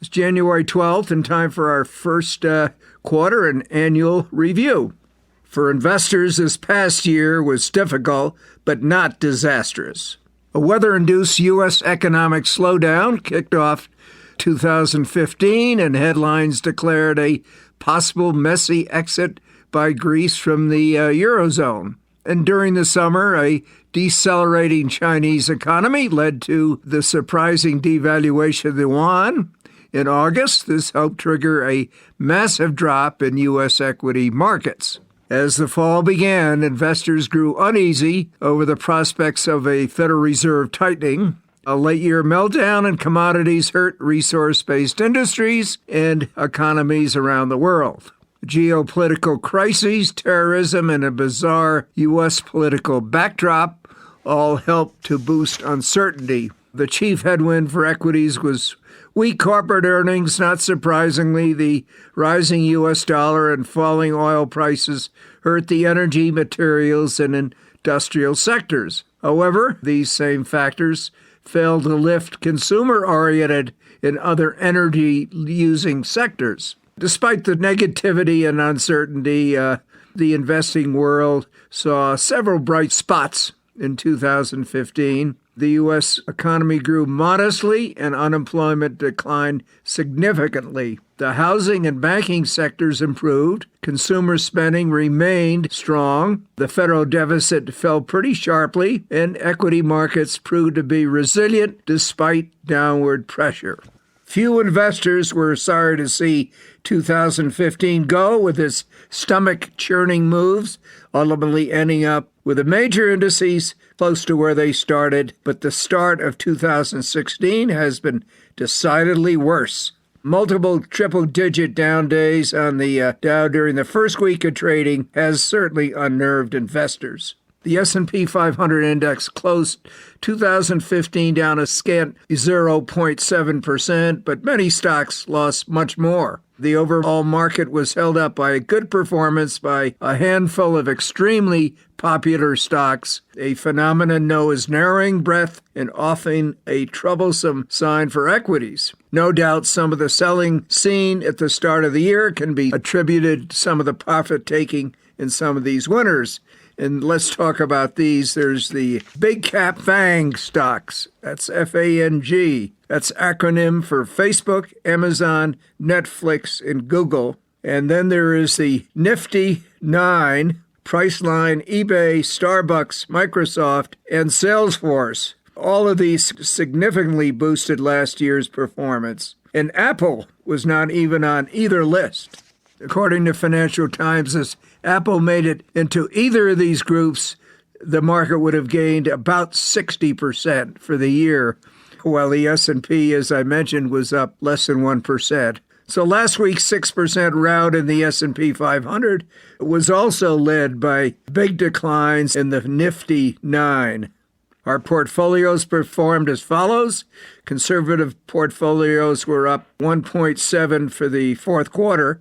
It's January 12th and time for our first quarter and annual review. For investors, this past year was difficult, but not disastrous. A weather-induced U.S. economic slowdown kicked off 2015, and headlines declared a possible messy exit by Greece from the Eurozone. And during the summer, a decelerating Chinese economy led to the surprising devaluation of the yuan. In August, this helped trigger a massive drop in U.S. equity markets. As the fall began, investors grew uneasy over the prospects of a Federal Reserve tightening. A late-year meltdown in commodities hurt resource-based industries and economies around the world. Geopolitical crises, terrorism, and a bizarre U.S. political backdrop all helped to boost uncertainty. The chief headwind for equities was weak corporate earnings. Not surprisingly, the rising U.S. dollar and falling oil prices hurt the energy, materials, and industrial sectors. However, these same factors failed to lift consumer-oriented and other energy-using sectors. Despite the negativity and uncertainty, the investing world saw several bright spots in 2015. The U.S. economy grew modestly and unemployment declined significantly. The housing and banking sectors improved. Consumer spending remained strong. The federal deficit fell pretty sharply, and equity markets proved to be resilient despite downward pressure. Few investors were sorry to see 2015 go with its stomach-churning moves, ultimately ending up with the major indices close to where they started, but the start of 2016 has been decidedly worse. Multiple triple-digit down days on the Dow during the first week of trading has certainly unnerved investors. The S&P 500 index closed 2015 down a scant 0.7%, but many stocks lost much more. The overall market was held up by a good performance by a handful of extremely popular stocks, a phenomenon known as narrowing breadth and often a troublesome sign for equities. No doubt some of the selling seen at the start of the year can be attributed to some of the profit-taking in some of these winners. And let's talk about these. There's the big cap FANG stocks. That's F-A-N-G. That's acronym for Facebook, Amazon, Netflix, and Google. And then there is the Nifty 9, Priceline, eBay, Starbucks, Microsoft, and Salesforce. All of these significantly boosted last year's performance. And Apple was not even on either list. According to Financial Times, as Apple made it into either of these groups, the market would have gained about 60% for the year, while the S&P, as I mentioned, was up less than 1%. So last week's 6% rout in the S&P 500 was also led by big declines in the Nifty 9. Our portfolios performed as follows. Conservative portfolios were up 1.7 for the fourth quarter,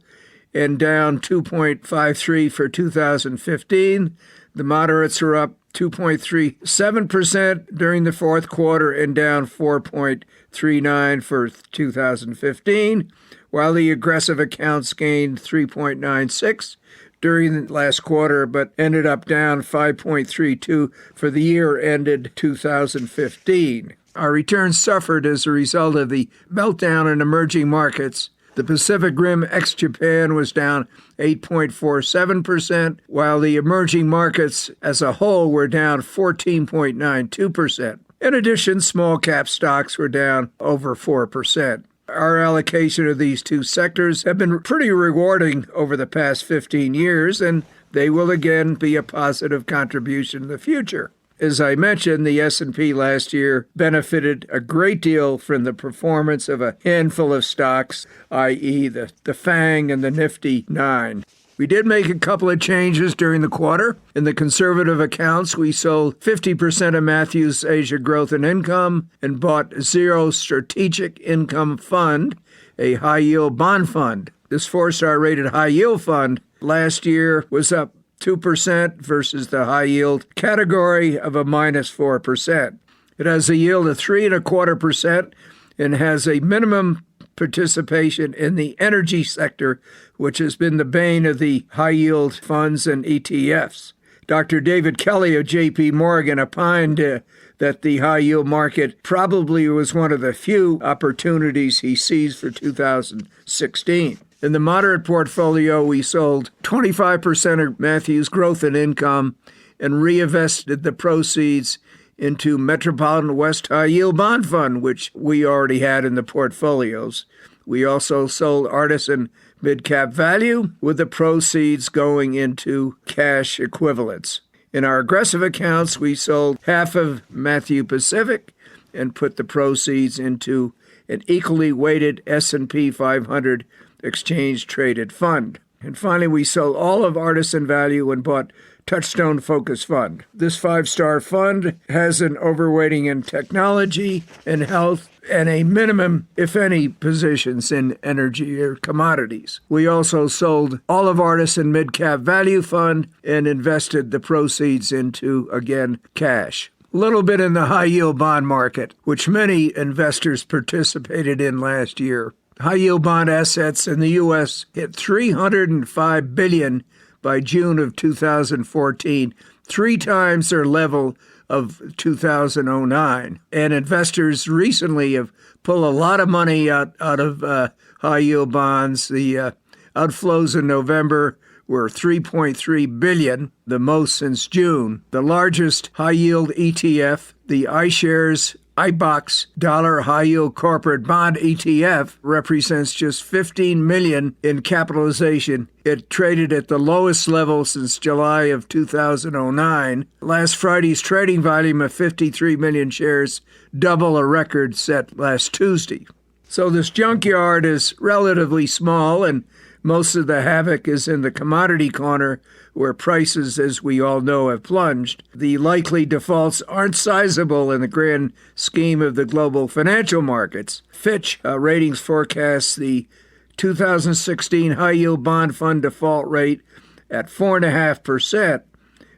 and down 2.53 for 2015. The moderates are up 2.37% during the fourth quarter and down 4.39 for 2015, while the aggressive accounts gained 3.96 during the last quarter, but ended up down 5.32 for the year ended 2015. Our returns suffered as a result of the meltdown in emerging markets. The Pacific Rim ex-Japan was down 8.47%, while the emerging markets as a whole were down 14.92%. In addition, small-cap stocks were down over 4%. Our allocation of these two sectors have been pretty rewarding over the past 15 years, and they will again be a positive contribution in the future. As I mentioned, the S&P last year benefited a great deal from the performance of a handful of stocks, i.e. the FANG and the Nifty 9. We did make a couple of changes during the quarter. In the conservative accounts, we sold 50% of Matthews Asia Growth and Income and bought Zero Strategic Income Fund, a high-yield bond fund. This 4-star rated high-yield fund last year was up 2% versus the high-yield category of a minus 4%. It has a yield of 3.25% and has a minimum participation in the energy sector, which has been the bane of the high-yield funds and ETFs. Dr. David Kelly of J.P. Morgan opined that the high-yield market probably was one of the few opportunities he sees for 2016. In the moderate portfolio, we sold 25% of Matthew's growth in income and reinvested the proceeds into Metropolitan West High Yield Bond Fund, which we already had in the portfolios. We also sold Artisan Mid-Cap Value, with the proceeds going into cash equivalents. In our aggressive accounts, we sold half of Matthew Pacific and put the proceeds into an equally weighted S&P 500 exchange-traded fund. And finally, we sold all of Artisan Value and bought Touchstone Focus Fund. This 5-star fund has an overweighting in technology and health and a minimum, if any, positions in energy or commodities. We also sold all of Artisan Mid-Cap Value Fund and invested the proceeds into, again, cash. A little bit in the high-yield bond market, which many investors participated in last year. High-yield bond assets in the U.S. hit $305 billion by June of 2014, 3 times their level of 2009. And investors recently have pulled a lot of money out of high-yield bonds. The outflows in November were $3.3 billion, the most since June. The largest high-yield ETF, the iShares iBox Dollar High Yield Corporate Bond ETF, represents just $15 million in capitalization. It traded at the lowest level since July of 2009. Last Friday's trading volume of 53 million shares, double a record set last Tuesday. So this junkyard is relatively small, and most of the havoc is in the commodity corner, where prices, as we all know, have plunged. The likely defaults aren't sizable in the grand scheme of the global financial markets. Fitch Ratings forecasts the 2016 high-yield bond fund default rate at 4.5%,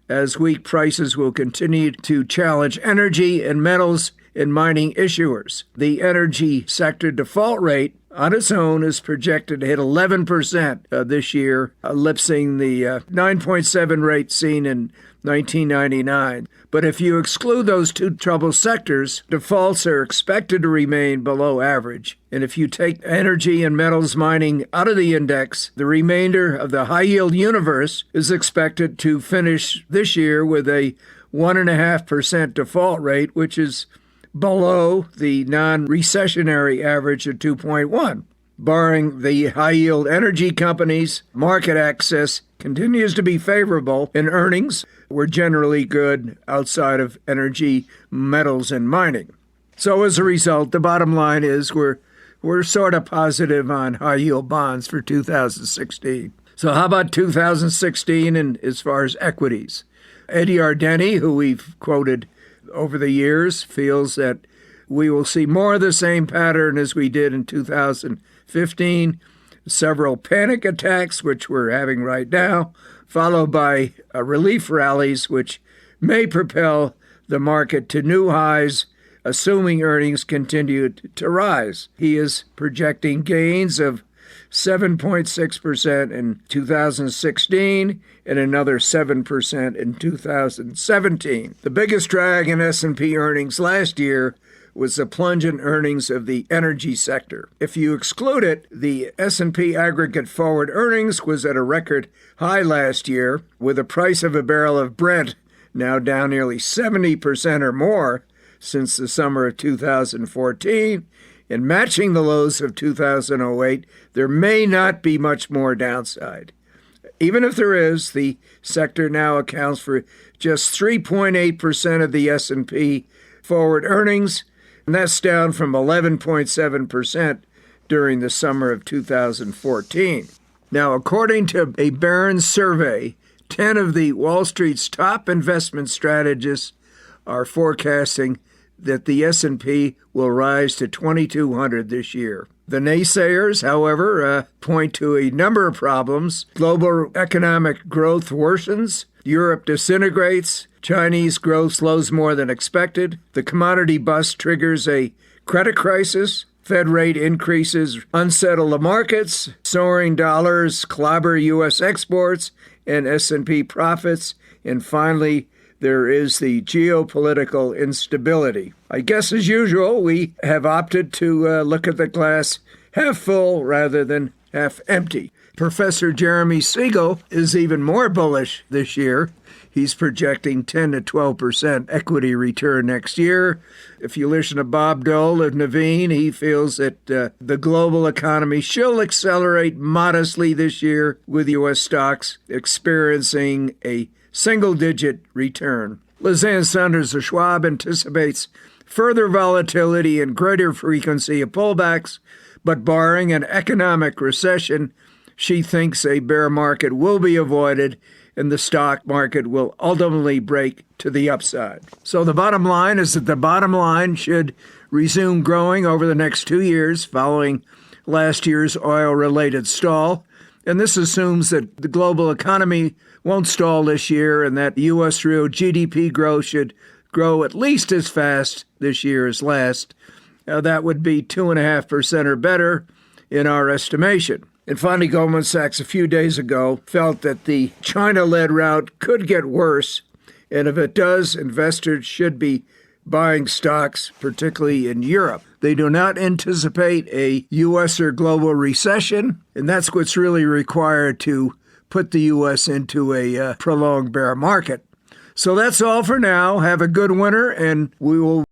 as weak prices will continue to challenge energy and metals and mining issuers. The energy sector default rate on its own is projected to hit 11% this year, eclipsing the 9.7 rate seen in 1999. But if you exclude those two troubled sectors, defaults are expected to remain below average. And if you take energy and metals mining out of the index, the remainder of the high-yield universe is expected to finish this year with a 1.5% default rate, which is below the non-recessionary average of 2.1. Barring the high-yield energy companies, market access continues to be favorable, and earnings were generally good outside of energy, metals, and mining. So as a result, the bottom line is we're sort of positive on high-yield bonds for 2016. So how about 2016 and as far as equities? Eddie Ardeni, who we've quoted over the years, feels that we will see more of the same pattern as we did in 2015, several panic attacks, which we're having right now, followed by relief rallies, which may propel the market to new highs, assuming earnings continue to rise. He is projecting gains of 7.6% in 2016 and another 7% in 2017. The biggest drag in S&P earnings last year was the plunge in earnings of the energy sector. If you exclude it, the S&P aggregate forward earnings was at a record high last year, with the price of a barrel of Brent now down nearly 70% or more since the summer of 2014, and matching the lows of 2008, there may not be much more downside. Even if there is, the sector now accounts for just 3.8% of the S&P forward earnings, and that's down from 11.7% during the summer of 2014. Now, according to a Barron's survey, 10 of the Wall Street's top investment strategists are forecasting that the S&P will rise to 2,200 this year. The naysayers, however, point to a number of problems. Global economic growth worsens, Europe disintegrates, Chinese growth slows more than expected, the commodity bust triggers a credit crisis, Fed rate increases unsettle the markets, soaring dollars clobber U.S. exports and S&P profits, and finally, there is the geopolitical instability. I guess, as usual, we have opted to look at the glass half full rather than half empty. Professor Jeremy Siegel is even more bullish this year. He's projecting 10 to 12% equity return next year. If you listen to Bob Dole of Naveen, he feels that the global economy shall accelerate modestly this year, with U.S. stocks experiencing a single-digit return. Lizanne Saunders of Schwab anticipates further volatility and greater frequency of pullbacks, but barring an economic recession, she thinks a bear market will be avoided and the stock market will ultimately break to the upside. So the bottom line is that the bottom line should resume growing over the next 2 years following last year's oil-related stall. And this assumes that the global economy won't stall this year and that U.S. real GDP growth should grow at least as fast this year as last. That would be 2.5% or better in our estimation. And finally, Goldman Sachs a few days ago felt that the China-led rout could get worse, and if it does, investors should be buying stocks, particularly in Europe. They do not anticipate a U.S. or global recession, and that's what's really required to put the U.S. into a prolonged bear market. So that's all for now. Have a good winter, and we will